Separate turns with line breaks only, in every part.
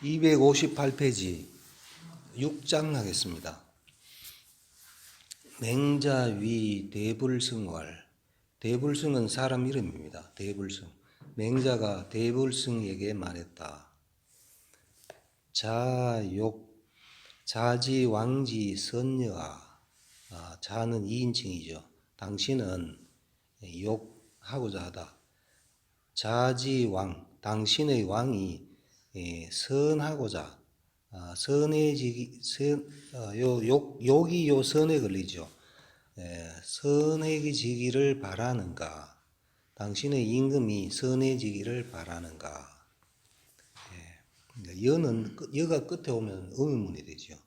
258페이지 6장 하겠습니다. 맹자위 대불승왈. 대불승은 사람 이름입니다. 대불승. 맹자가 대불승에게 말했다. 자욕 자지왕지 선녀아. 자는 2인칭이죠. 당신은 욕하고자 하다. 자지왕, 당신의 왕이 선하고자, 선해지기, 욕이 요 선에 걸리죠. 선해지기를 바라는가? 당신의 임금이 선해지기를 바라는가? 여가 끝에 오면 의문문이 되죠.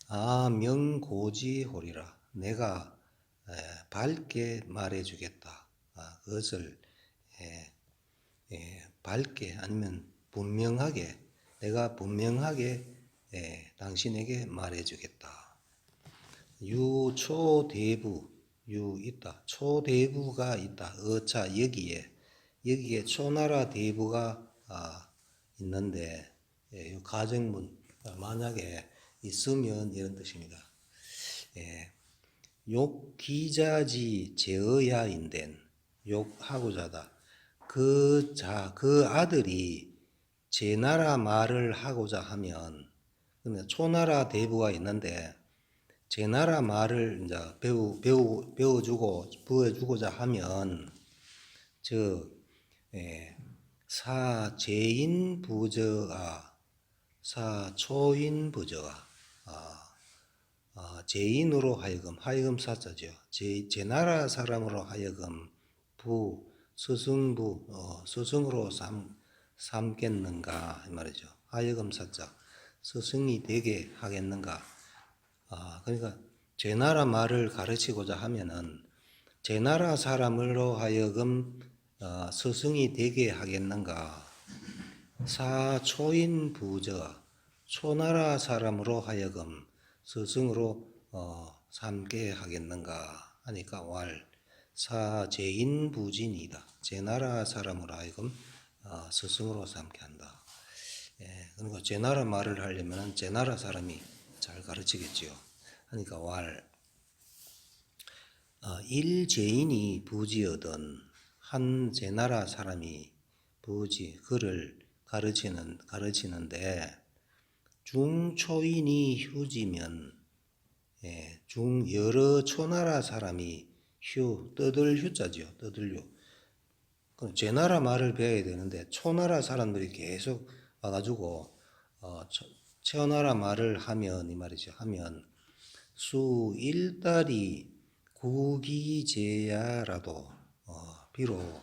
명고지호리라. 내가 밝게 말해주겠다. 그것을 밝게 아니면 분명하게, 내가 분명하게 당신에게 말해주겠다. 유초대부, 있다. 초대부가 있다. 어차 여기에 초나라 대부가 있는데, 가정문 만약에 있으면 이런 뜻입니다. 욕기자지 제어야인된, 욕하고자 하다. 그 아들이 제 나라 말을 하고자 하면, 초나라 대부가 있는데 제 나라 말을 이제 배워주고 부어주고자 하면, 사제인 부저아, 사초인 부저아, 제인으로 하여금 사자죠. 제 나라 사람으로 하여금 스승으로 삼겠는가 이 말이죠. 하여금 사자, 스승이 되게 하겠는가. 그러니까 제 나라 말을 가르치고자 하면은 제 나라 사람으로 하여금 스승이 되게 하겠는가. 사초인 부저, 초나라 사람으로 하여금 스승으로 삼게 하겠는가 하니까 사제인 부진이다. 제 나라 사람으로 하여금 스승으로 삼게 한다. 그러니까 제 나라 말을 하려면 제 나라 사람이 잘 가르치겠지요. 그러니까 일제인이 부지어든 한 제 나라 사람이 그를 가르치는데, 중초인이 휴지면, 여러 초나라 사람이 떠들 휴자죠. 떠들휴. 제 나라 말을 배워야 되는데 초나라 사람들이 계속 와가지고 초나라 말을 하면 이 말이죠. 하면 수일달이 구기제야라도 비록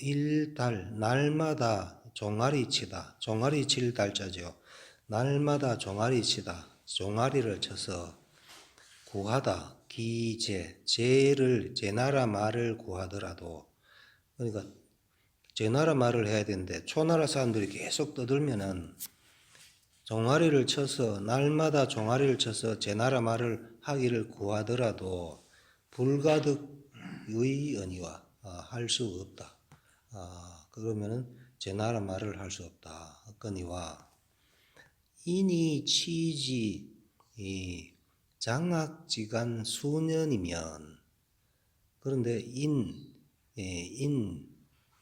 일달 날마다 종아리치다. 종아리 칠 달자죠. 날마다 종아리치다. 종아리를 쳐서 구하다. 제 나라 말을 구하더라도, 그러니까 제 나라 말을 해야 되는데 초나라 사람들이 계속 떠들면은 종아리를 쳐서 날마다 종아리를 쳐서 제 나라 말을 하기를 구하더라도 불가득의 언니와 할 수 없다. 그러면은 제 나라 말을 할 수 없다. 거니와 인이 치지 장악지간 수년이면, 그런데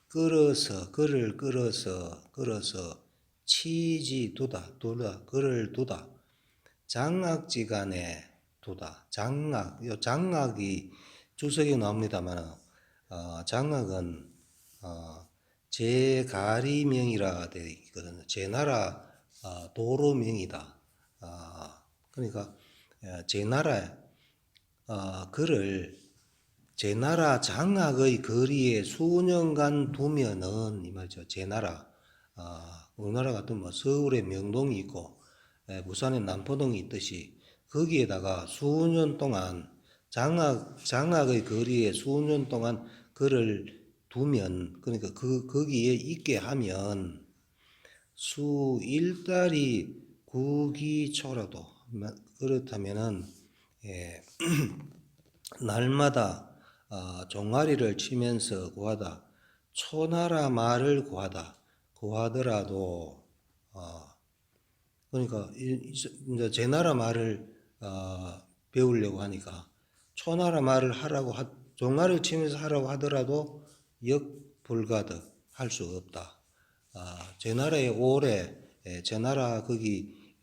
그를 끌어서 치지 그를 두다. 장악지간에 두다. 장악이 주석에 나옵니다만, 장악은 제가리명이라 되어 있거든요. 제 나라 도로명이다. 그러니까 제 나라 그를 제 나라 장악의 거리에 수년간 두면은 이 말이죠. 제 나라 우리나라 같은 서울에 명동이 있고 부산에 남포동이 있듯이 거기에다가 수년 동안 장악의 거리에 수년 동안 그를 두면, 그러니까 거기에 있게 하면 수일달이 구기초라도, 그렇다면은 날마다 종아리를 치면서 구하다. 초나라 말을 구하다. 구하더라도 그러니까 이제 제 나라 말을 배우려고 하니까 초나라 말을 종아를 치면서 하라고 하더라도 역불가득 할 수 없다. 제 나라에 오래 제 나라 거기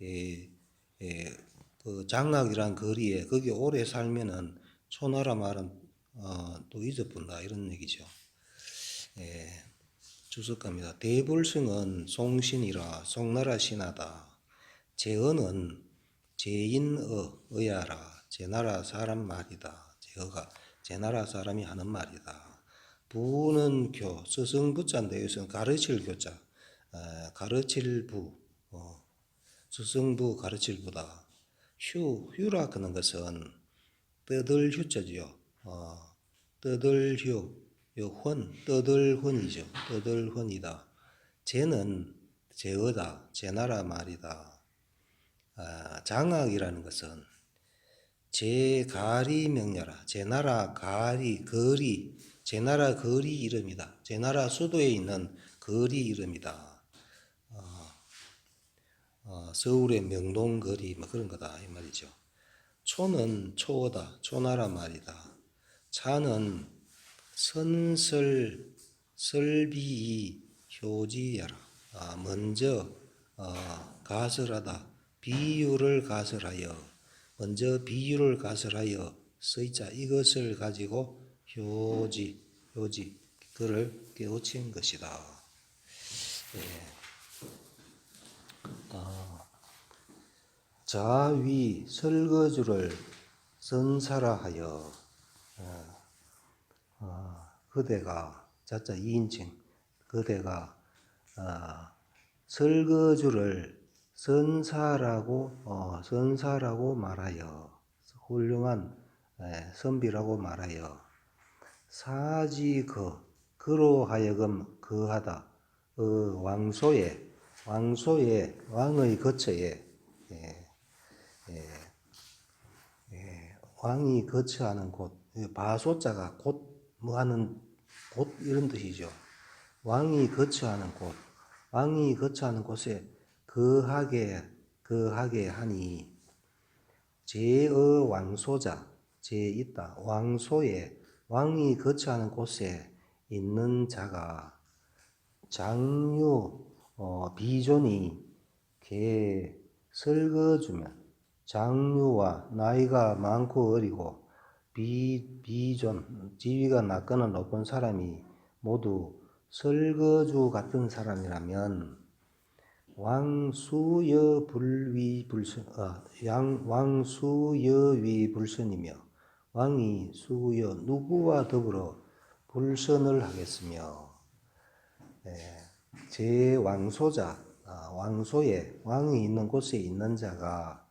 그 장악이란 거리에 거기 오래 살면은 초나라 말은 또 잊어본다 이런 얘기죠. 주석갑니다. 대불승은 송신이라 송나라 신하다. 제어는 제인의야라. 제나라 사람 말이다. 제어가 제나라 사람이 하는 말이다. 부는 교, 스승부자인데 여기서는 가르칠 교자, 가르칠 부, 스승부 가르칠 부다. 휴라 그는 것은 떠들 휴자지요. 떠들 휴, 떠들 혼이죠. 떠들 혼이다. 제는 제어다. 제나라 말이다. 장악이라는 것은 제가리 명ля라. 제나라 가리 거리, 제나라 거리 이름이다. 제나라 수도에 있는 거리 이름이다. 서울의 명동거리 뭐 그런 거다 이 말이죠. 초는 초어다. 초나라 말이다. 차는 선설 설비 효지야라. 먼저 가설하다. 비유를 가설하여 먼저 비유를 가설하여 쓰이자 이것을 가지고 효지 그를 깨우친 것이다. 자위 설거주를 선사라 하여 그대가 자자 2인칭 그대가 설거주를 선사라고 말하여 훌륭한 선비라고 말하여 사지 그로 하여금 거하다 왕소의 왕의 거처에 왕이 거처하는 곳 바소자가 곧 뭐 하는 곳 이런 뜻이죠. 왕이 거처하는 곳에 거하게 하니 제의 왕소자 제 있다 왕소에 왕이 거처하는 곳에 있는 자가 장유 비존이 개 설거주면 장유와 나이가 많고 어리고 비존 지위가 낮거나 높은 사람이 모두 설거주 같은 사람이라면 왕수여위 불선이며 왕이 수여 누구와 더불어 불선을 하겠으며 제 왕소자 왕소에 왕이 있는 곳에 있는 자가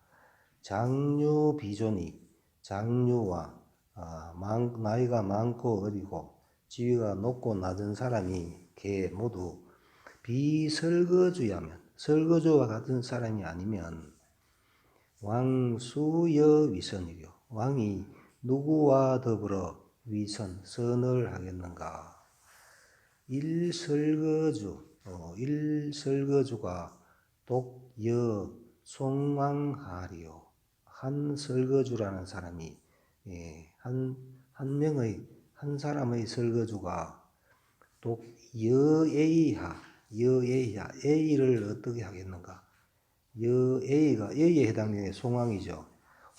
장유 비존이 장유와 나이가 많고 어리고 지위가 높고 낮은 사람이 개 모두 비설거주야면 설거주와 같은 사람이 아니면 왕수여 위선이요 왕이 누구와 더불어 선을 하겠는가. 일설거주가 독여 송왕하리요 한 설거주라는 사람이 한 사람의 설거주가 독 여에이하 A를 어떻게 하겠는가. A에 해당되는 송왕이죠.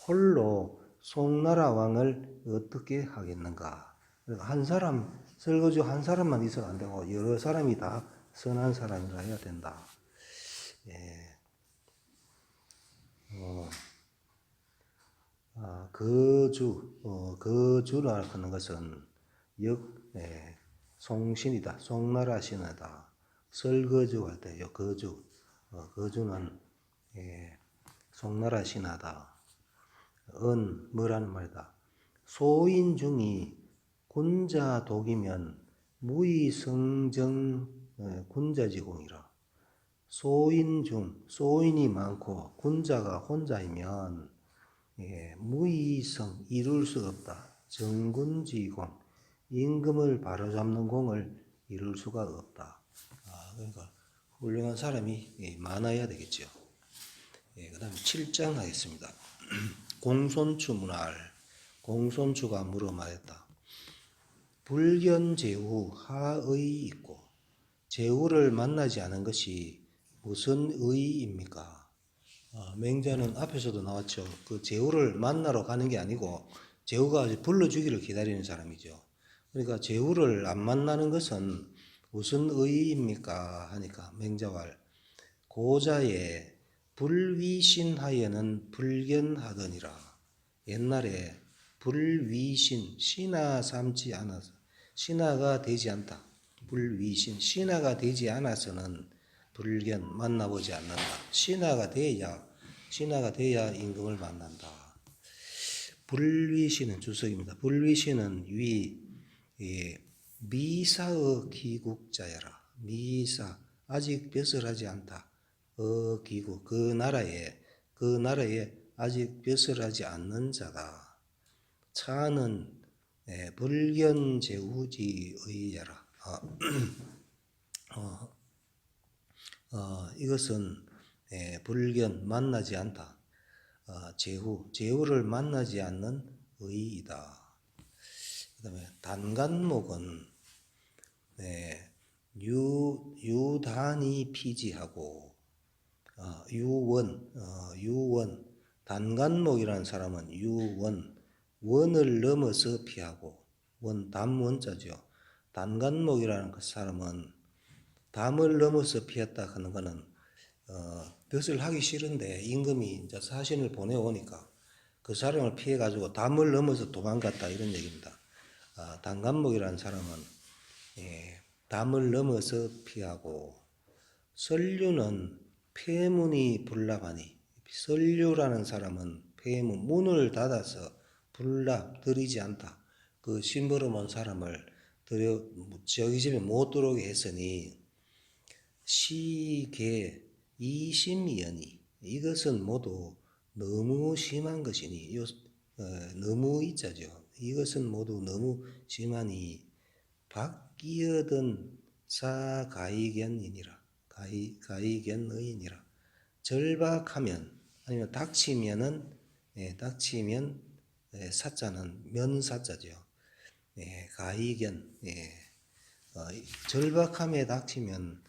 홀로 송나라 왕을 어떻게 하겠는가. 한 사람 설거주 한 사람만 있어도 안 되고 여러 사람이 다 선한 사람이라 해야 된다. 거주라 하는 것은 송신이다. 송나라 신하다. 설거주할 때요. 거주는 송나라 신하다. 뭐라는 말이다. 소인 중이 군자 독이면 무의성정 군자지공이라. 소인이 많고 군자가 혼자이면 무의성 이룰 수 없다. 정군지공 임금을 바로잡는 공을 이룰 수가 없다. 그러니까 훌륭한 사람이 많아야 되겠죠. 그 다음에 7장 하겠습니다. 공손추 문할. 공손추가 물어 말했다. 불견제후 하의 있고 제후를 만나지 않은 것이 무슨 의입니까? 맹자는 앞에서도 나왔죠. 그 제후를 만나러 가는 게 아니고 제후가 불러주기를 기다리는 사람이죠. 그러니까 제후를 안 만나는 것은 무슨 의입니까? 하니까 맹자왈 고자의 불위신하여는 불견하더니라. 옛날에 불위신, 신하 삼지 않아서 신하가 되지 않다. 불위신, 신하가 되지 않아서는 불견 만나보지 않는다. 신하가 돼야 임금을 만난다. 불위신은 주석입니다. 불위신은 미사의 기국자여라. 미사 아직 벼슬하지 않다. 기국 그 나라에 아직 벼슬하지 않는 자다. 차는 불견제후지의야라. 이것은 불견 만나지 않다. 제후를 만나지 않는 의이다. 그 다음에 단간목은 유단이 피지하고 유원 단간목이라는 사람은 원을 넘어서 피하고 담원자죠. 단간목이라는 그 사람은 담을 넘어서 피했다 하는 것은 벼슬 하기 싫은데 임금이 이제 사신을 보내오니까 그 사람을 피해 가지고 담을 넘어서 도망갔다 이런 얘기입니다. 단간목이라는 사람은 담을 넘어서 피하고 설류는 폐문이 불납하니 설류라는 사람은 폐문 문을 닫아서 불납 들이지 않다. 그 심부름한 사람을 저기 집에 못 들어오게 했으니 시계 이심이여니 이것은 모두 너무 심한 것이니 너무 이자죠. 이것은 모두 너무 심하니 박기어든 사가이견이니라. 가이견의이니라. 절박하면 아니면 닥치면 사자는 면사자죠. 가이견 절박함에 닥치면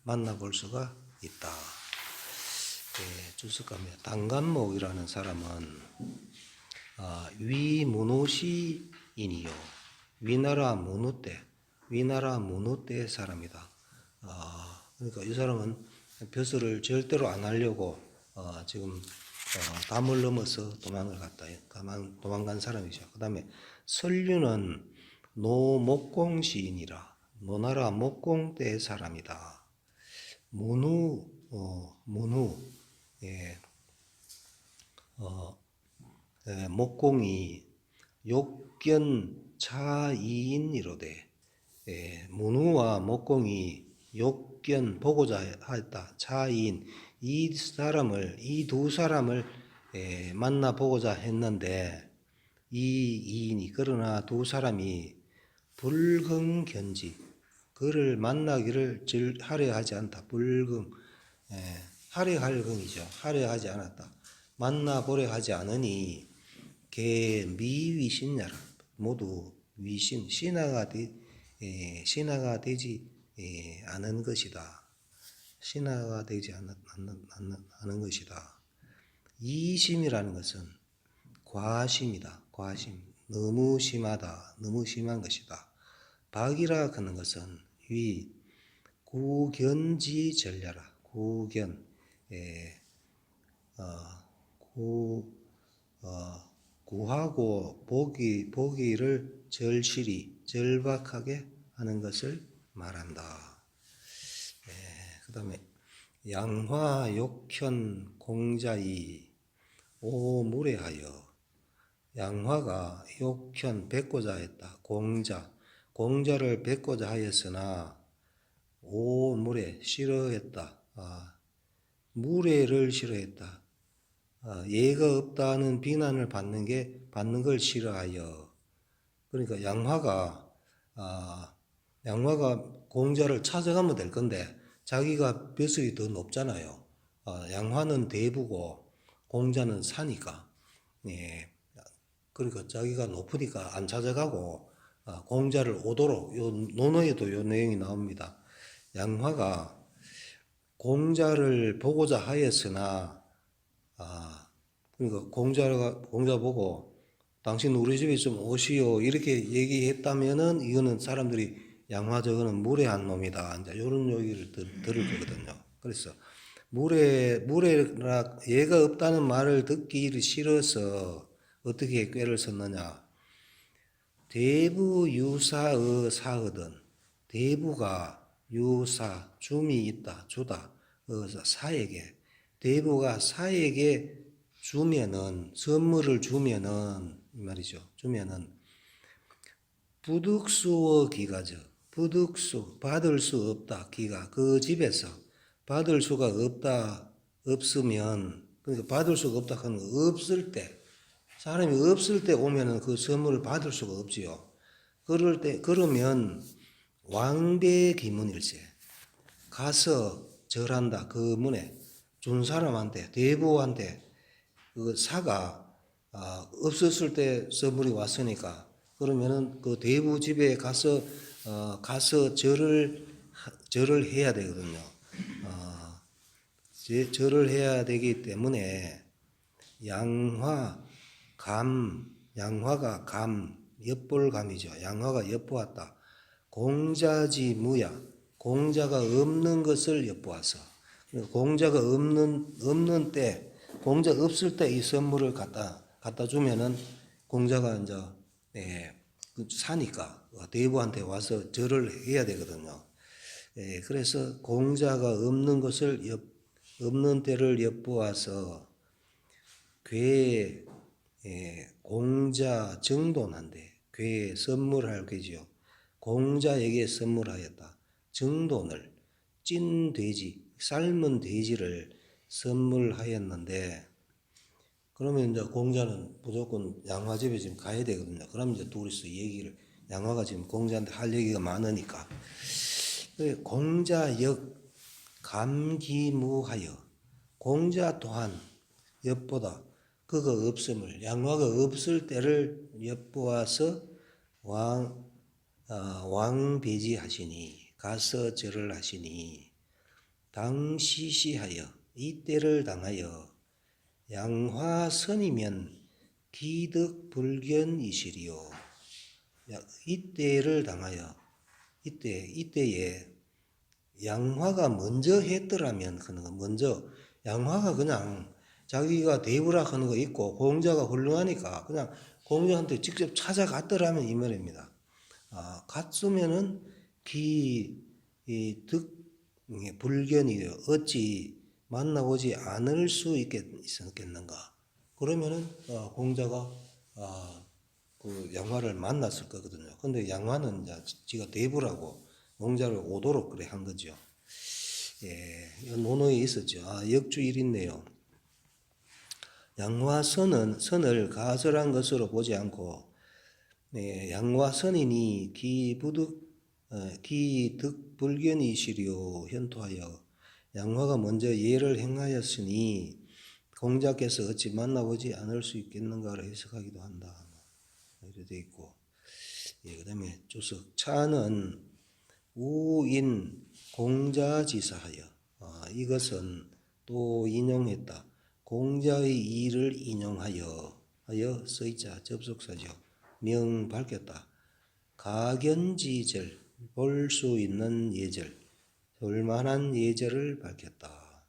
만나볼 수가 있다. 주석합니다. 단간목이라는 사람은 위문우시인이요. 위나라 문우 때 사람이다. 그러니까 이 사람은 벼슬을 절대로 안 하려고 지금 담을 넘어서 도망간 사람이죠. 그 다음에 설류는 노목공시인이라. 노나라 목공 때 사람이다. 문우 목공이 욕견 차이인이로되 문우와 목공이 욕견 보고자 하였다. 차이인 이 두 사람을 만나보고자 했는데 이인이 그러나 두 사람이 불흥견지 그를 만나기를 하려 하지 않다. 하려 할 흥이죠. 하려 하지 않았다. 만나보려 하지 않으니 개 미위신야라. 모두 위신 신하가 되지 않은 것이다. 신하가 되지 않은 것이다. 이심이라는 것은 과심이다. 과심 너무 심하다. 너무 심한 것이다. 박이라 하는 것은 구견지전야라. 구견 구하고 보기를 절실히 절박하게 하는 것을 말한다. 그 다음에 양화 욕현 공자이 오무례하여 양화가 욕현 뵙고자 했다. 공자를 뵙고자 하였으나 오무례 싫어했다. 무례를 싫어했다. 예가 없다는 비난을 받는 걸 싫어하여. 그러니까 양화가 공자를 찾아가면 될 건데 자기가 벼슬이 더 높잖아요. 양화는 대부고 공자는 사니까. 예. 그러니까 자기가 높으니까 안 찾아가고 공자를 오도록 요 논어에도 요 내용이 나옵니다. 양화가 공자를 보고자 하였으나 그러니까 공자 보고 당신 우리 집에 좀 오시오 이렇게 얘기했다면은 이거는 사람들이 양화 저거는 무례한 놈이다 이제 이런 얘기를 들을 거거든요. 그래서 무례라 예가 없다는 말을 듣기 싫어서 어떻게 꾀를 썼느냐. 대부 유사의 사거든. 대부가 유사 줌이 있다 주다 사에게 대부가 사에게 주면은 선물을 주면은 이 말이죠. 주면은 부득수어 기가죠. 부득수 받을 수 없다 기가 그 집에서 받을 수가 없다 없으면 그러니까 받을 수가 없다 하는 거 없을 때 사람이 없을 때 오면은 그 선물을 받을 수가 없지요. 그러면 왕배 기문일세 가서 절한다. 그 문에 준 사람한테 대부한테 그 사가 없었을 때 선물이 왔으니까 그러면은 그 대부 집에 가서 절을 해야 되거든요. 절을 해야 되기 때문에 양화가 엿볼감이죠. 양화가 엿보았다. 공자지 무야. 공자가 없는 것을 엿보아서. 공자가 없는 때, 공자 없을 때 이 선물을 갖다 주면은 공자가 이제 사니까 대부한테 와서 절을 해야 되거든요. 그래서 공자가 없는 때를 엿보아서 괴 공자 정돈한데 괴 선물할 거지요. 공자에게 선물하였다. 정돈을 찐 돼지 삶은 돼지를 선물하였는데 그러면 이제 공자는 무조건 양화집에 지금 가야 되거든요. 그럼 이제 둘이서 얘기를 양화가 지금 공자한테 할 얘기가 많으니까 공자역 감기무하여 공자 또한 엿보다 그가 없음을 양화가 없을 때를 엿보아서 왕배지하시니 가서 절을 하시니 당시시하여 이때를 당하여 양화선이면 기득불견이시리요. 이때를 당하여 이때에 양화가 먼저 했더라면 그는 먼저 양화가 그냥 자기가 대우라 하는 거 있고 공자가 훌륭하니까 그냥 공자한테 직접 찾아갔더라면 이 말입니다. 갔으면은 불견이 어찌 만나보지 않을 수 있겠는가? 그러면은 공자가 그 양화를 만났을 거거든요. 근데 양화는 이제 지가 대부라고 공자를 오도록 그래 한 거죠. 논어에 있었죠. 역주일 있네요. 양화선을 가설한 것으로 보지 않고 양화선이니 기득불견이시려 현토하여 양화가 먼저 예를 행하였으니 공자께서 어찌 만나보지 않을 수 있겠는가를 해석하기도 한다. 이렇게 되어 있고 그 다음에 조석 차는 우인 공자지사하여 이것은 또 인용했다. 공자의 일을 인용하여 써있자 접속사죠. 명 밝혔다. 가견지절 볼 수 있는 예절 볼만한 예절을 밝혔다.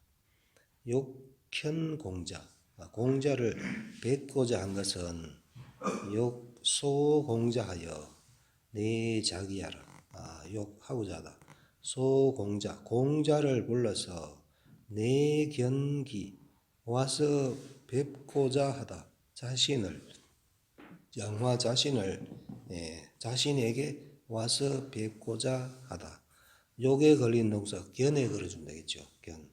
욕현공자 공자를 뵙고자 한 것은 욕소공자하여 내 자기야라 욕하고자 하다. 소공자 공자를 불러서 내 견기 와서 뵙고자 하다. 양화 자신을 자신에게 와서 뵙고자 하다. 욕에 걸린 동사 견에 걸어주면 되겠죠. 견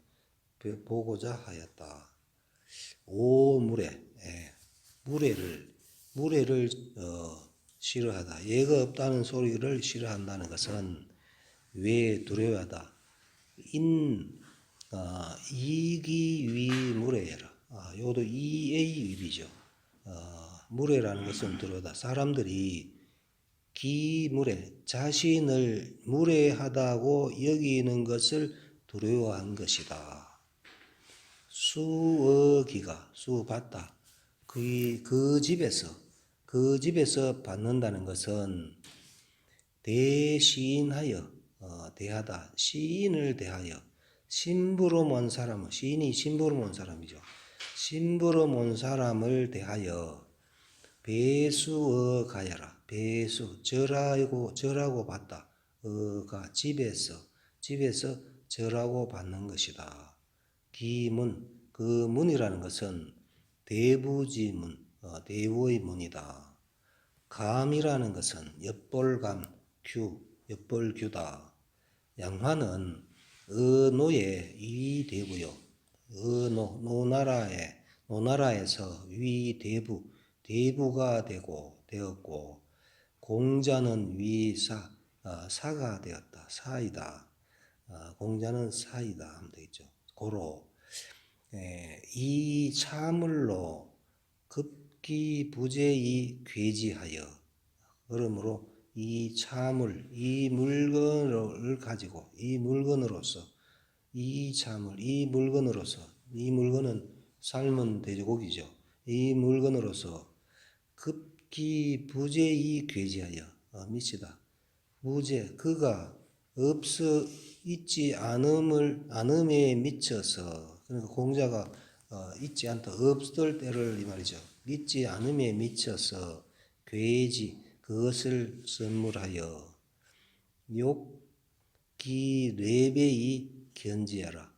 보고자 하였다. 오무례 무례를 싫어하다. 예가 없다는 소리를 싫어한다는 것은 왜 두려워하다. 이기위무례라. 요도 이의위비죠. 무례라는 것은 들어다 사람들이 기무례, 자신을 무례하다고 여기는 것을 두려워한 것이다. 수어기가 수받다. 그 집에서 받는다는 것은 대시인하여 대하다. 시인을 대하여 심부름 온 사람은 시인이 심부름 온 사람이죠. 심부름 온 사람을 대하여 배수어 가야라. 배수 절하고 받다. 어가 집에서 절하고 받는 것이다. 기문 그 문이라는 것은 대부지문 대부의 문이다. 감이라는 것은 엿볼감 엿볼규다. 양화는 어노의 위대부요. 노나라에서 대부가 되었고 공자는 사가 되었다. 사이다. 공자는 사이다 하면 되겠죠. 고로 이 차물로 급기부재이 괴지하여 그러므로 이 차물 이 물건을 가지고 이 물건으로서 이 물건은 삶은 돼지고기죠. 이 물건으로서 급기부재이 괴지하여 미치다. 부재 그가 없어 있지 않음에 미쳐서 그러니까 공자가 있지 않다 없을 때를 이 말이죠. 믿지 않음에 미쳐서 괴지 그것을 선물하여 욕기 네배이 견지하라.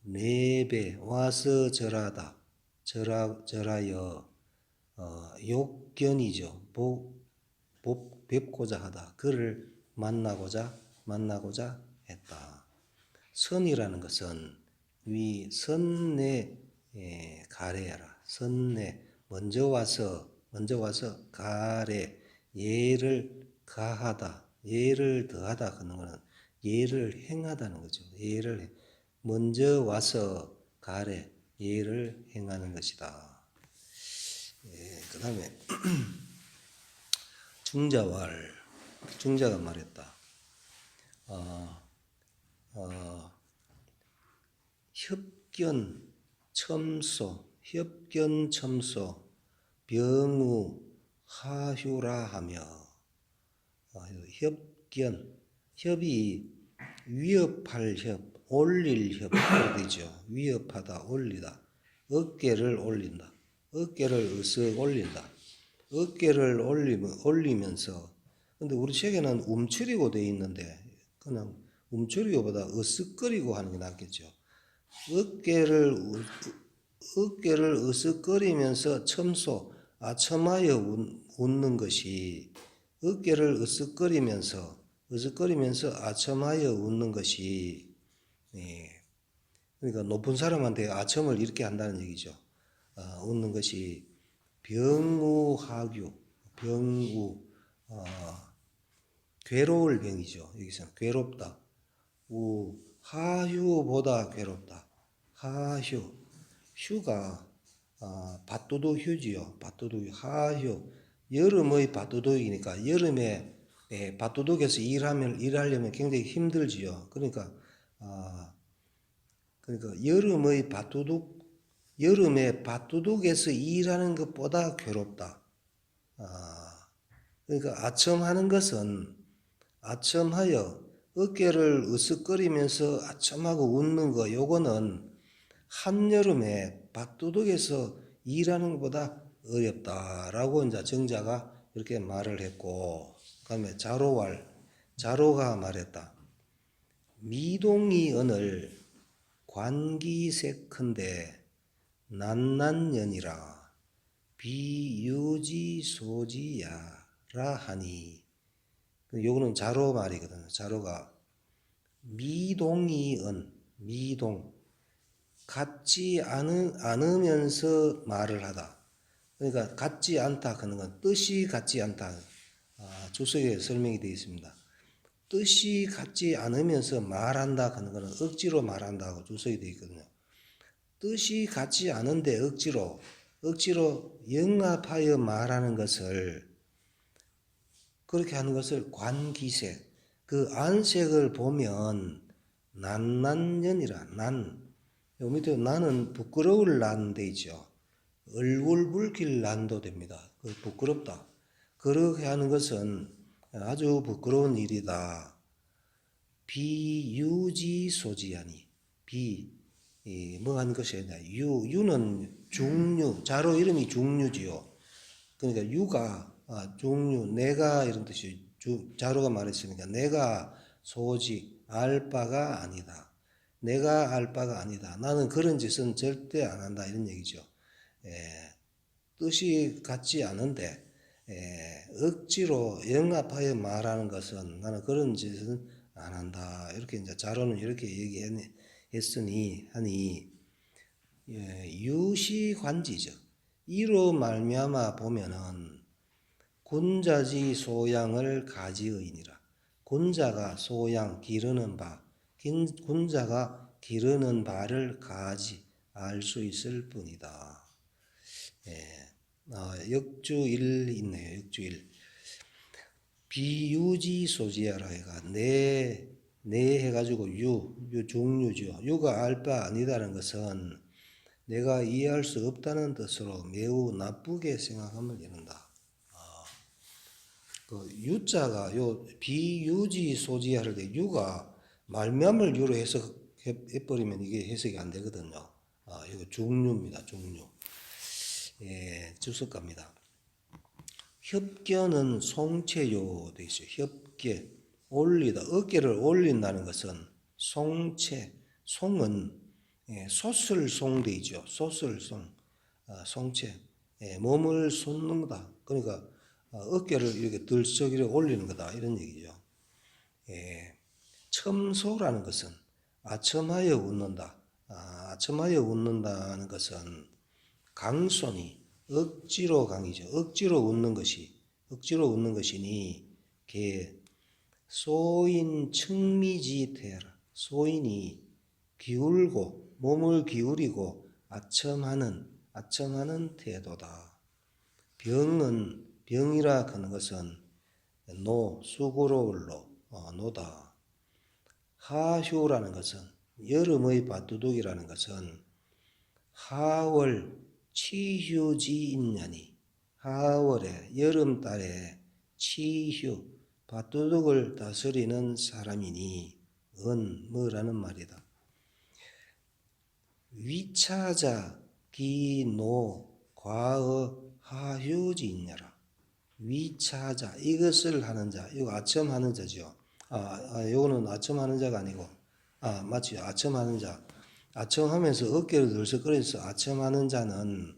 네배 와서 절하다. 절하여 욕견이죠. 뵙고자 하다. 그를 만나고자 했다. 선이라는 것은 위 선내 가래하라. 선내 먼저 와서 가래 예를 가하다. 예를 더하다 하는 것은 예를 행하다는 거죠. 먼저 와서 가래 예를 행하는 것이다. 그 다음에 중자가 말했다. 협견 첨소 병우 하휴라 하며 협이 위협할 올릴 협이죠. 위협하다 올리다 어깨를 올린다. 어깨를 으쓱 올린다. 어깨를 올리면서 근데 우리 책에는 움츠리고 돼 있는데 그냥 움츠리고보다 으쓱거리고 하는 게 낫겠죠. 어깨를 으쓱거리면서 첨하여 웃는 것이 어깨를 으쓱거리면서 아첨하여 웃는 것이 그러니까 높은 사람한테 아첨을 이렇게 한다는 얘기죠. 웃는 것이 병우하규 괴로울 병이죠. 여기서 괴롭다. 하휴보다 괴롭다. 휴가 밭도둑 휴지요. 밭도둑 하휴 여름의 밭도둑이니까 여름에 밭도둑에서 일하려면 굉장히 힘들지요. 그러니까 여름에 밭도둑에서 일하는 것보다 괴롭다. 그러니까 아첨하는 것은 아첨하여 어깨를 으쓱거리면서 아첨하고 웃는 거 요거는 한여름에 밭도둑에서 일하는 것보다 어렵다라고 이제 정자가 이렇게 말을 했고 그다음에 자로가 말했다. 미동이 언을 관기색컨대 난난년이라 비유지소지야라 하니 요거는 자로 말이거든요. 자로가 미동 같지 않으면서 말을 하다. 그러니까 같지 않다 하는 건 뜻이 같지 않다. 주석에 설명이 되어 있습니다. 뜻이 같지 않으면서 말한다 하는 것은 억지로 말한다고 주석이 되어 있거든요. 뜻이 같지 않은데 억지로 영합하여 말하는 것을, 그렇게 하는 것을 관기색, 그 안색을 보면 난난년이라, 요 밑에 나는 부끄러울 난 돼 있죠. 얼굴 붉힐 난도 됩니다. 그 부끄럽다. 그렇게 하는 것은 아주 부끄러운 일이다. 비유지소지하니, 뭐 하는 것이 아니라 유는 중유, 자로 이름이 중유지요. 그러니까 유가 중유, 내가 이런 뜻이, 자로가 말했으니까 내가 소지 알 바가 아니다. 내가 알 바가 아니다. 나는 그런 짓은 절대 안 한다. 이런 얘기죠. 뜻이 같지 않은데 억지로 영합하여 말하는 것은 나는 그런 짓은 안 한다. 이렇게 이제 자로는 이렇게 얘기했으니 하니 유시관지죠. 이로 말미암아 보면은 군자지 소양을 가지의니라. 군자가 소양 기르는 바, 군자가 기르는 바를 가지 알 수 있을 뿐이다. 역주일 있네요. 역주일. 비유지소지하라 해가 내 해가지고 유 중유죠. 유가 알 바 아니다는 것은 내가 이해할 수 없다는 뜻으로 매우 나쁘게 생각함을 이룬다. 그 유자가 요 비유지소지할 때 유가 말미암을 유로 해석해버리면 이게 해석이 안 되거든요. 이거 중유입니다. 중유. 주석갑니다. 협견은 송체요 돼 있어요. 협계, 올리다, 어깨를 올린다는 것은 송체, 송은 솥을 돼 있죠. 솥을 송체, 몸을 솟는 거다. 그러니까 어깨를 이렇게 들썩 이렇게 올리는 거다. 이런 얘기죠. 첨소라는 것은 아첨하여 웃는다. 아첨하여 웃는다는 것은 강손이 억지로 강이죠. 억지로 웃는 것이니 소인 측미지태라. 소인이 기울고 몸을 기울이고 아첨하는 태도다. 병이라 하는 것은 수고로울 노다. 하효라는 것은 여름의 밭두둑이라는 것은 하월 치휴지인냐니, 하월에 여름달에 치휴 밭두둑을 다스리는 사람이니 뭐라는 말이다. 위차자 기노 과어 하효지인냐라. 위차자 이것을 하는 자, 이거 아첨하는 자죠. 요거는 아첨하는 자가 아니고 맞죠. 아첨하는 자. 아첨하면서 어깨를 들썩거려서 아첨하는 자는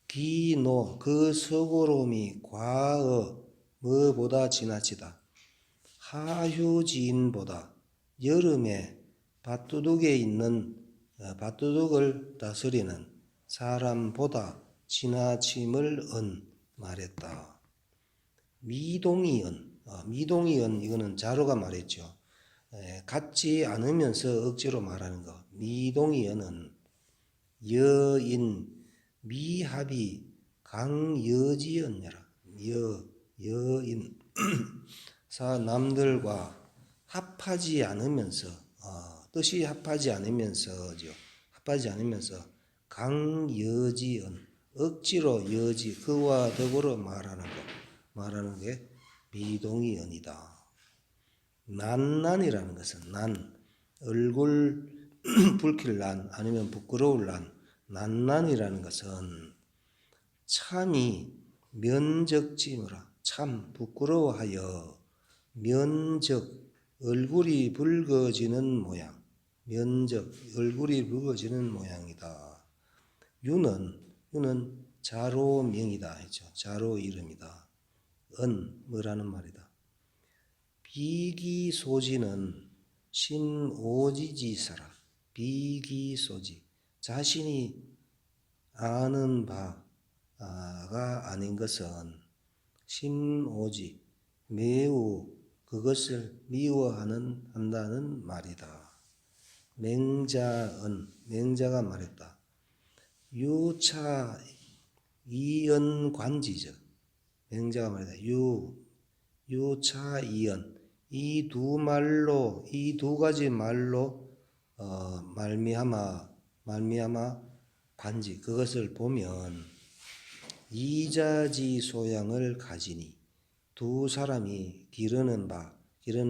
기노 그 서고로움이 과어 뭐보다 지나치다. 하효지인보다 여름에 밭두둑에 있는 밭두둑을 다스리는 사람보다 지나침을 말했다. 미동이언 이거는 자로가 말했죠. 같지 않으면서 억지로 말하는 거. 미동이언은 여인 미합이 강여지언니라. 여인 남들과 합하지 않으면서 뜻이 합하지 않으면서죠. 합하지 않으면서 강여지언 억지로 여지 그와 더불어 말하는 게 미동이언이다. 난난이라는 것은 얼굴 붉힐 난 아니면 부끄러울 난난이라는 것은 참이 면적지무라. 참 부끄러워하여 얼굴이 붉어지는 모양, 얼굴이 붉어지는 모양이다. 유는 자로명이다 했죠. 자로 이름이다. 뭐라는 말이다. 비기소지는 신오지지사라. 비기소지 자신이 아는 바가 아닌 것은 신오지 매우 그것을 미워한다는 말이다. 맹자가 말했다. 유차 이연관지적. 맹자가 말했다. 유차 이연. 이 두 가지 말로 말미암아 관지, 그것을 보면 이자지 소양을 가지니, 두 사람이 기르는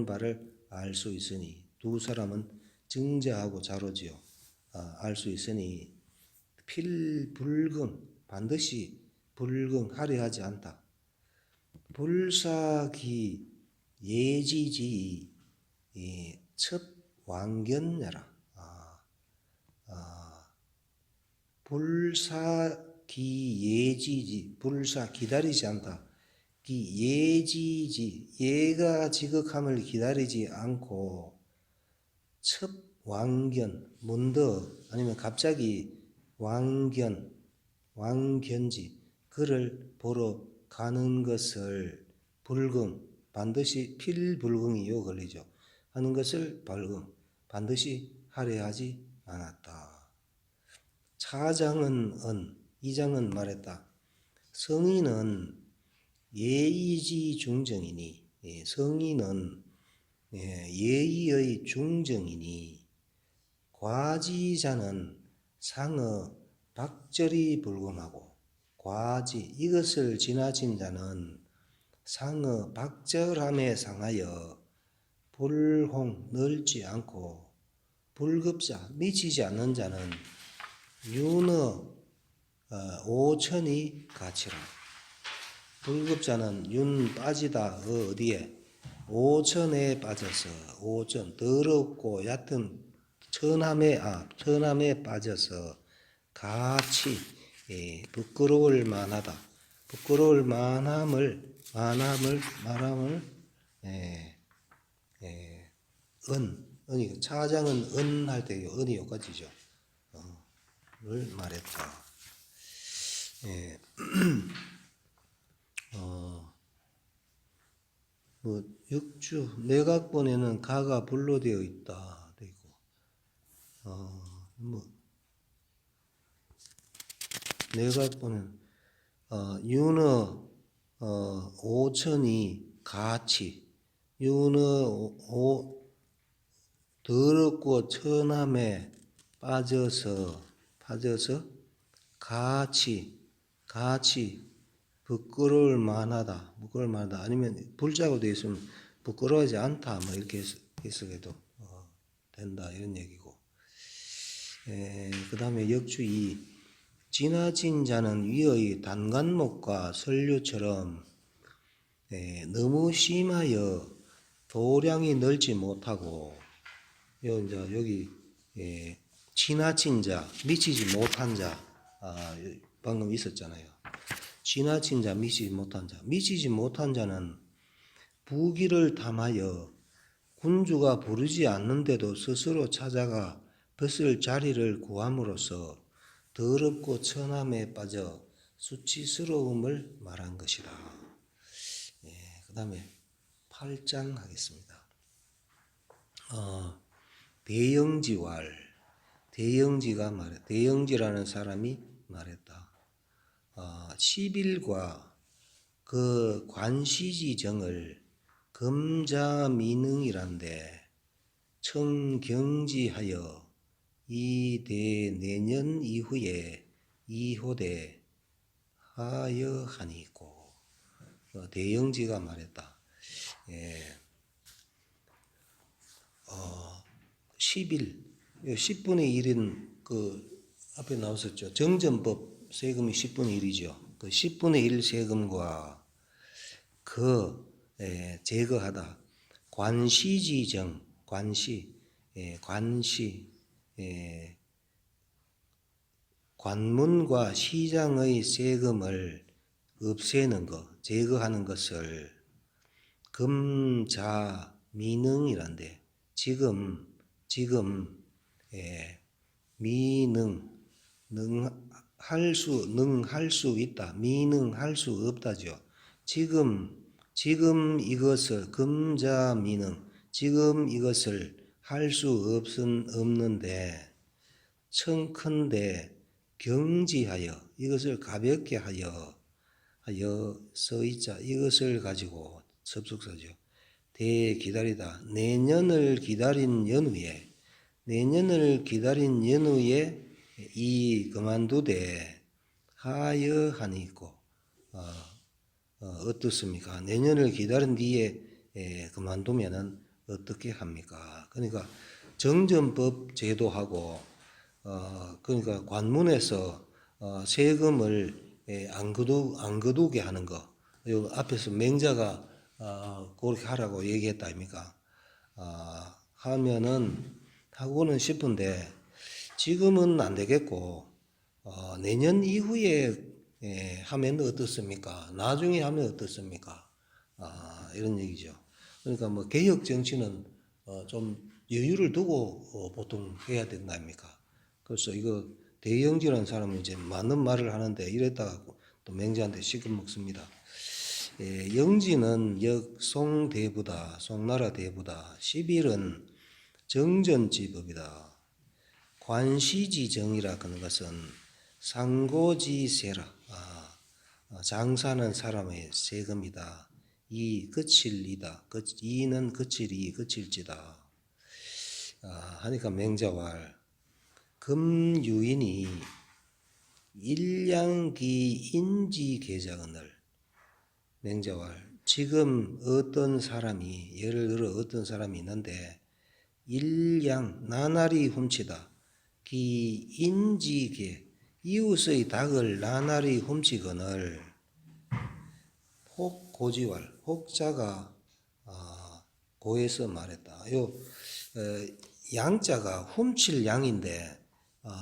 바를 알 수 있으니, 두 사람은 증자하고 자로지요. 알 수 있으니 필불금, 반드시 불금하려 하지 않다. 불사기 예지지 첫 왕견야라. 불사기 예지지, 불사 기다리지 않다. 예지지, 예가 지극함을 기다리지 않고 첫 왕견, 문득 아니면 갑자기 왕견지, 그를 보러 가는 것을 불금, 반드시 필불금이 요 걸리죠. 하는 것을 반드시 하려 하지 않았다. 차장은 이장은 말했다. 성인은 예의지 중정이니, 성인은 예의의 중정이니, 과지자는 상어 박절이 불금하고, 과지, 이것을 지나친 자는 상어 박절함에 상하여 불홍 넓지 않고, 불급자 미치지 않는 자는 윤어 오천이 가치라. 불급자는 윤 빠지다 어디에? 오천에 빠져서, 오천 더럽고 얕은 천함에 빠져서 가치, 부끄러울 만하다. 부끄러울 만함을 은이 차장은 은 할 때 은이 여기까지죠. 를 말했다. 역주 내각본에는 가가 불로되어 있다. 되고, 내각본은 윤어 오천이 가치, 윤어 더럽고 천함에 빠져서 가치 부끄러울 만하다. 아니면 불자고 되어 있으면 부끄러워하지 않다. 뭐 이렇게 해석해도 된다. 이런 얘기고. 그 다음에 역주 2. 지나친 자는 위의 단간목과 설류처럼 너무 심하여 도량이 넓지 못하고, 여기 지나친 자, 미치지 못한 자, 방금 있었잖아요. 지나친 자, 미치지 못한 자는 부귀를 탐하여 군주가 부르지 않는데도 스스로 찾아가 벗을 자리를 구함으로써 더럽고 천함에 빠져 수치스러움을 말한 것이다. 그 다음에 8장 하겠습니다. 대영지라는 사람이 말했다. 10일과 그 관시지정을 금자미능이란데 청경지하여 이대 내년 이후에 이호대 하여 하니고. 대영지가 말했다. 10일, 10분의 1은 그 앞에 나왔었죠. 정전법 세금이 10분의 1이죠. 그 10분의 1 세금과 제거하다. 관시지정, 관문과 시장의 세금을 없애는 것, 제거하는 것을 금자미능이란데, 지금 능할 수 있다. 미능할 수 없다죠. 지금 지금 이것을 금자미능 지금 이것을 할 수 없는데 청컨대 경지하여 이것을 가볍게 하여 서의자 이것을 가지고 접속사죠. 대 기다리다 내년을 기다린 연후에 이 그만두되 하여하니 있고 어떻습니까? 내년을 기다린 뒤에 그만두면은 어떻게 합니까? 그러니까 정전법 제도하고 그러니까 관문에서 세금을 안 거두게 하는 거. 요 앞에서 맹자가 그렇게 하라고 얘기했다 아닙니까? 하면은 하고는 싶은데 지금은 안 되겠고 내년 이후에 하면 어떻습니까? 나중에 하면 어떻습니까? 이런 얘기죠. 그러니까 뭐 개혁 정치는 좀 여유를 두고 보통 해야 된다 아닙니까? 그래서 이거 대영지라는 사람은 이제 맞는 말을 하는데 이랬다가 또 맹자한테 시금 먹습니다. 영지는 송대부다, 송나라 대부다. 11은 정전지법이다. 관시지정이라 하는 것은 상고지세라. 장사는 사람의 세금이다. 이 그칠이다. 이는 그칠이 그칠지다. 하니까 맹자왈 금유인이 일량기 인지계자언을 맹자왈 지금 어떤 사람이 예를 들어 어떤 사람이 있는데 일량 나날이 훔치다 기 인지계 이웃의 닭을 나날이 훔치거늘 혹 고지왈 혹자가 고에서 말했다. 요 양자가 훔칠 양인데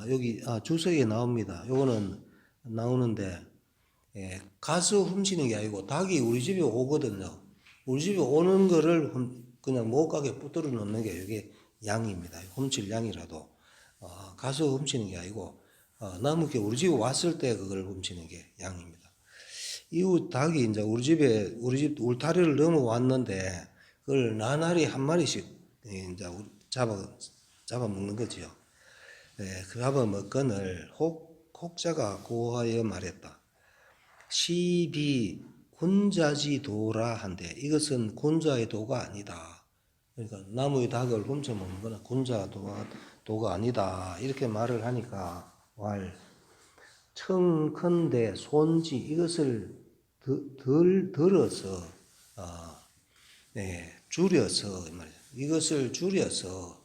여기 주석에 나옵니다. 요거는 나오는데 가서 훔치는 게 아니고 닭이 우리 집에 오거든요. 우리 집에 오는 거를 그냥 못 가게 붙들어 놓는 게 이게 양입니다. 훔칠 양이라도 가서 훔치는 게 아니고 남은 우리 집에 왔을 때 그걸 훔치는 게 양입니다. 이웃 닭이 이제 우리 집 울타리를 넘어왔는데 그걸 나날이 한 마리씩 이제 잡아 먹는 거지요. 그 잡아 먹건을 혹자가 고하여 말했다. 시비 군자지 도라 한데 이것은 군자의 도가 아니다. 그러니까 나무의 닭을 훔쳐 먹는 거는 군자 도가 아니다. 이렇게 말을 하니까 청컨대 손지 이것을 들어서 줄여서 말이야. 이것을 줄여서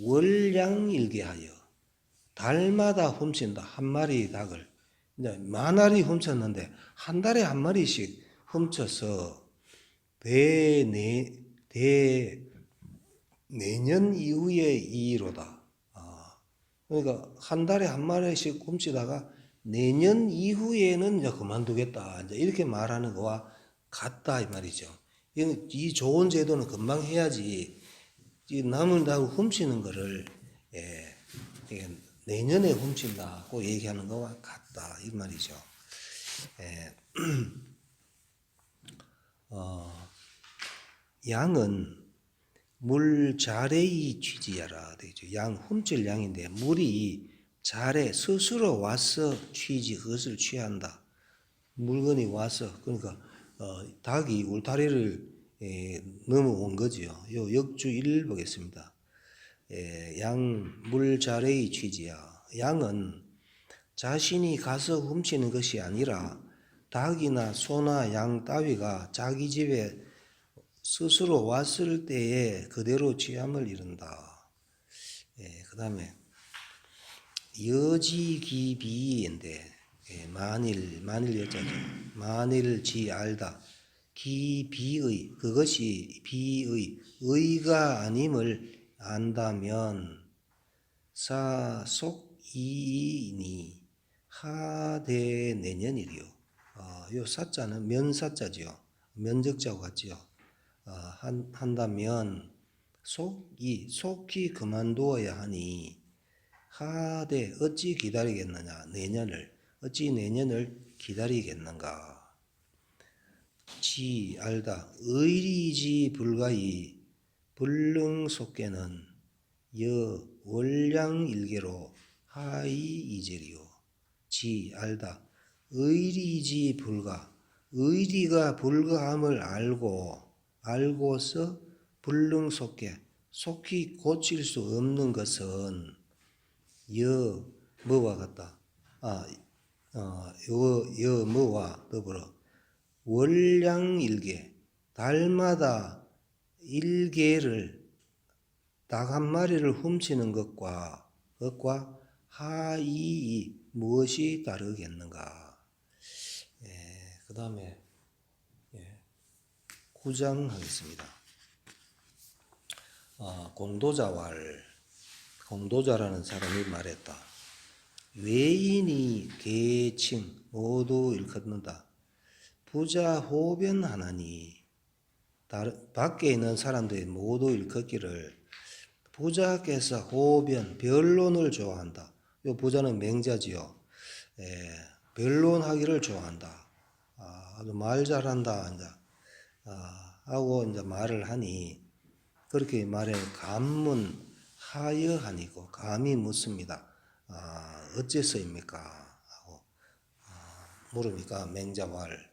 월량일게 하여 달마다 훔친다. 한 마리 닭을 이제 만알이 훔쳤는데 한 달에 한 마리씩 훔쳐서 내년 이후에 이로다. 그러니까 한 달에 한 마리씩 훔치다가 내년 이후에는 이제 그만두겠다. 이제 이렇게 말하는 거와 같다 이 말이죠. 이 좋은 제도는 금방 해야지. 이 남을 다 훔치는 거를 내년에 훔친다고 얘기하는 거와 같다 이 말이죠. 양은 물 자래의 취지야라 되죠. 양 훔칠 양인데 물이 자래 스스로 와서 취지 그것을 취한다. 물건이 와서 그러니까 닭이 울타리를 넘어온 거지요. 요 역주 1 보겠습니다. 양 물 자래의 취지야. 양은 자신이 가서 훔치는 것이 아니라 닭이나 소나 양 따위가 자기 집에 스스로 왔을 때에 그대로 취함을 이룬다. 그 다음에 여지기비인데 만일 여자죠. 만일 지 알다. 기비의 그것이 비의 의가 아님을 안다면 사속이니 하대 내년이리요. 요 사자는 면사자지요. 면적자와 같지요. 한다면 속히 그만두어야 하니 하되 어찌 기다리겠느냐. 어찌 내년을 기다리겠는가. 지 알다 의리지 불가이 불능속계는 여 월량일계로 하이 이절이요. 지 알다 의리지 불가 의리가 불가함을 알고서 불능속계 속히 고칠 수 없는 것은 여 뭐와 같다. 여 뭐와 더불어 월량일계 달마다 일계를 닭 한 마리를 훔치는 것과 하이이 무엇이 다르겠는가. 그 다음에 9장 하겠습니다. 공도자라는 사람이 말했다. 외인이 계층 모두 일컫는다. 부자 호변하나니 밖에 있는 사람들이 모두 일컫기를 부자께서 호변 변론을 좋아한다. 이 부자는 맹자지요. 변론하기를 좋아한다. 아주 말 잘한다. 이제 하고 이제 말을 하니 그렇게 말해 감문하여하니고 감히 묻습니다. 어째서입니까? 하고 물으니까 맹자말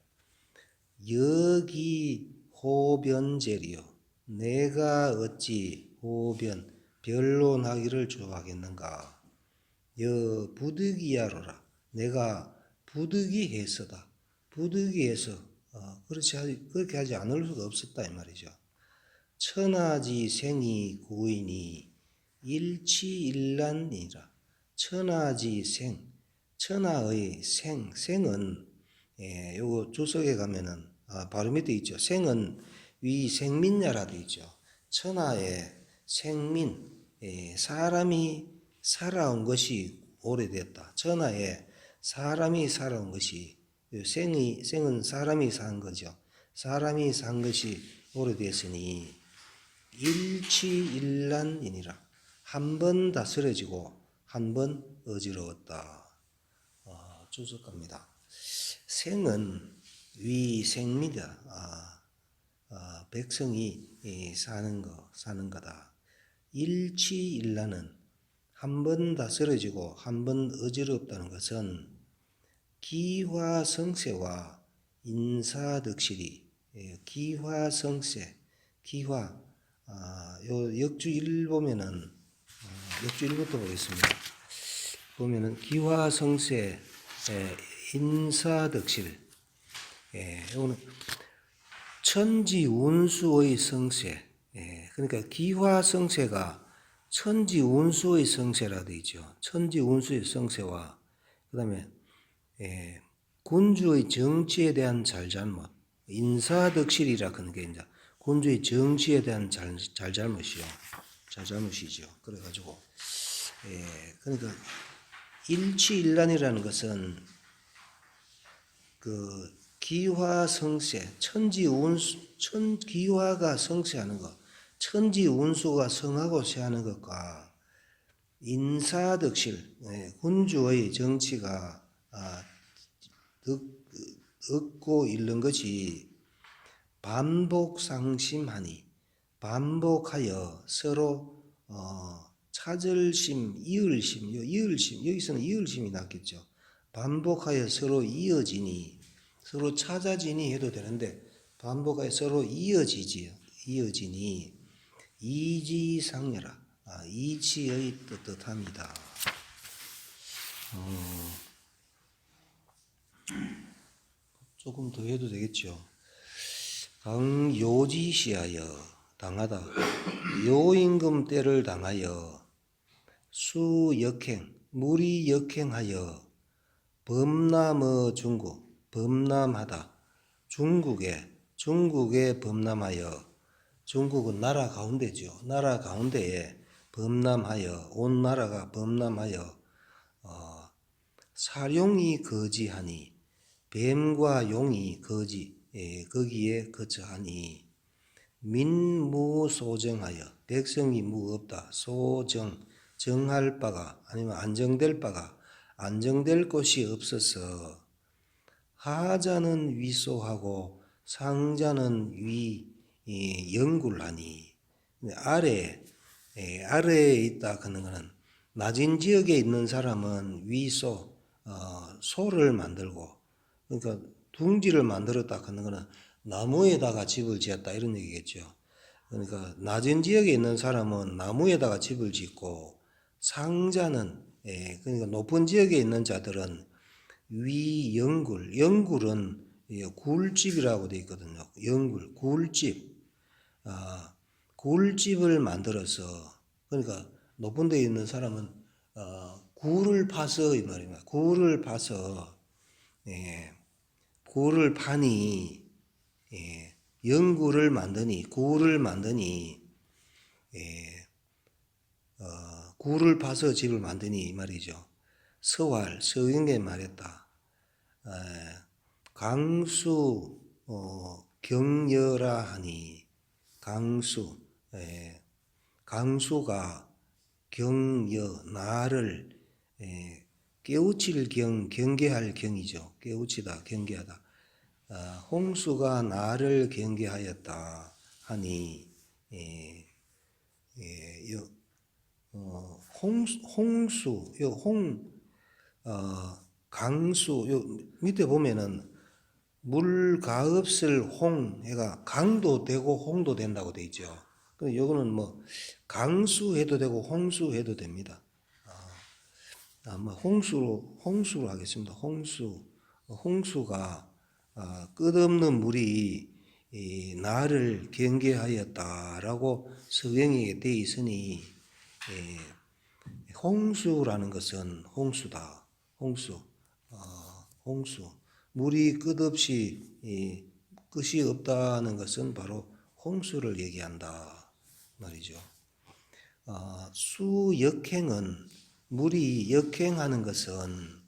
여기 호변제리요. 내가 어찌 변론하기를 좋아하겠는가? 여 부득이야로라. 내가 부득이해서다. 부득이해서 그렇게 하지 않을 수가 없었다 이 말이죠. 천하지 생이 고인이 일치일란이라. 천하지 생, 천하의 생은 요거 주석에 가면은 바로 밑에 있죠. 생은 위 생민야라도 있죠. 천하의 생민, 사람이 살아온 것이 오래됐다. 천하에 사람이 살아온 것이 생은 사람이 산 거죠. 사람이 산 것이 오래됐으니 일치일란이니라. 한 번 다스려지고 한 번 어지러웠다. 주석합니다. 생은 위 생미다. 백성이 사는 거다. 일치일란은 한 번 다스려지고 한 번 어지럽다는 것은 기화성세와 인사득실이 기화성세 기화 요 역주 1 보면은 역주 1부터 보겠습니다. 보면은 기화성세 인사득실 요거는 천지운수의 성세 그러니까 기화성세가 천지운수의 성세라 되어 있죠. 천지운수의 성세와 그 다음에 군주의 정치에 대한 잘잘못 인사득실이라 그런 게 이제 군주의 정치에 대한 잘잘못이죠. 그래가지고 그러니까 일치일란이라는 것은 그 기화성세 기화가 성세하는 것 천지운수가 성하고 세하는 것과 인사득실 군주의 정치가 얻고 잃는 것이 반복상심하니 반복하여 서로 차절심, 이을심, 여기서는 이을심이 낫겠죠. 반복하여 서로 이어지니 서로 찾아지니 해도 되는데 반복하여 서로 이어지니 이지상여라. 이치의 뜻합니다. 조금 더 해도 되겠죠. 강요지시하여 당하다. 요임금 때를 당하여 수역행 무리역행하여 범람의 중국 범람하다. 중국에 범람하여 중국은 나라 가운데죠. 나라 가운데에 범람하여 온 나라가 범람하여 사룡이 거지하니 뱀과 용이 거기에 거처하니 민무소정하여 백성이 무없다. 정할 바가 아니면 안정될 곳이 없어서 하자는 위소하고 상자는 영굴하니. 아래에 있다 그는 거는 낮은 지역에 있는 사람은 위소 소를 만들고, 그러니까 둥지를 만들었다 그는 거는 나무에다가 집을 지었다 이런 얘기겠죠. 그러니까 낮은 지역에 있는 사람은 나무에다가 집을 짓고, 상자는 그러니까 높은 지역에 있는 자들은 영굴은 굴집이라고 되어 있거든요. 영굴, 굴집. 굴집을 만들어서, 그러니까 높은 데 있는 사람은 굴을 파서 이 말입니다. 굴을 파서 굴을 파니, 영굴을 만드니, 굴을 만드니, 굴을 파서 집을 만드니 이 말이죠. 서경에 말했다. 강수 경여라 하니, 강수가 경여 나를 깨우칠 경계할 경이죠. 깨우치다 경계하다. 홍수가 나를 경계하였다 하니, 홍수 강수 요 밑에 보면은 물가없을 해가 강도 되고 홍도 된다고 돼 있죠. 근데 요거는 뭐 강수해도 되고 홍수해도 됩니다. 아마 홍수로 하겠습니다. 홍수가 끝없는 물이 나를 경계하였다라고 서경에 돼 있으니, 홍수라는 것은 홍수다. 홍수. 물이 끝없이 끝이 없다는 것은 바로 홍수를 얘기한다 말이죠. 수역행은 물이 역행하는 것은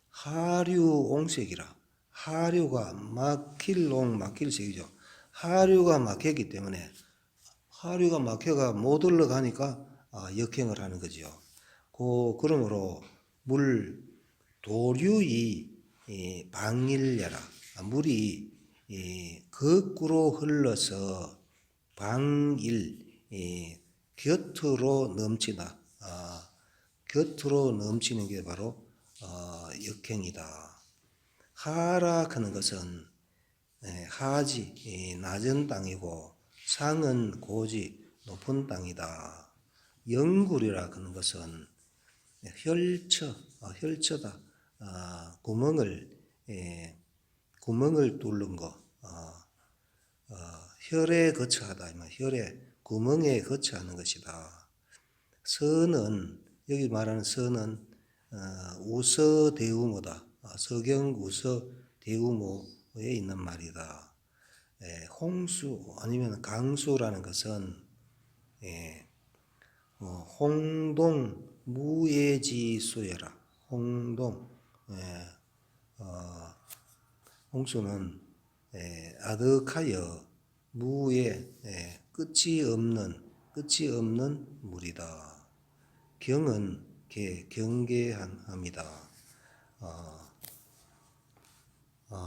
하류옹색이라. 하류가 막힐색이죠. 하류가 막혔기 때문에, 하류가 막혀가 못 올라가니까 역행을 하는 거죠. 그러므로 도류이 방일려라. 물이 거꾸로 흘러서 곁으로 넘치다. 곁으로 넘치는 게 바로 역행이다. 하락하는 것은 하지 낮은 땅이고, 상은 고지 높은 땅이다. 영굴이라 하는 것은 혈처다. 구멍을 뚫는 거. 혈에 거처하다. 혈에 구멍에 거처하는 것이다. 여기 말하는 선은 우서대우모다. 서경 우서대우모에 있는 말이다. 홍수 아니면 강수라는 것은 홍동 무예지수여라. 홍수는 아득하여 무예 끝이 없는 물이다. 경은 경계함이다.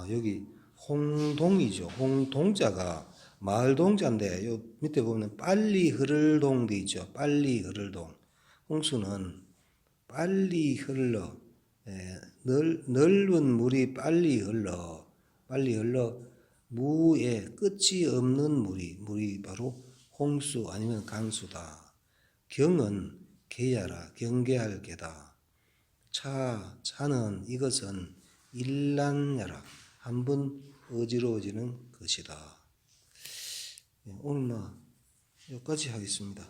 여기 홍동이죠. 홍동자가 마을 동자인데, 요 밑에 보면 빨리 흐를 동도 있죠. 빨리 흐를 동. 홍수는 빨리 흘러, 넓은 물이 빨리 흘러 무에 끝이 없는 물이 바로 홍수 아니면 강수다. 경은 계야라. 경계할 게다. 차는 이것은 일란야라. 한번 어지러워지는 것이다. 오늘 여기까지 하겠습니다.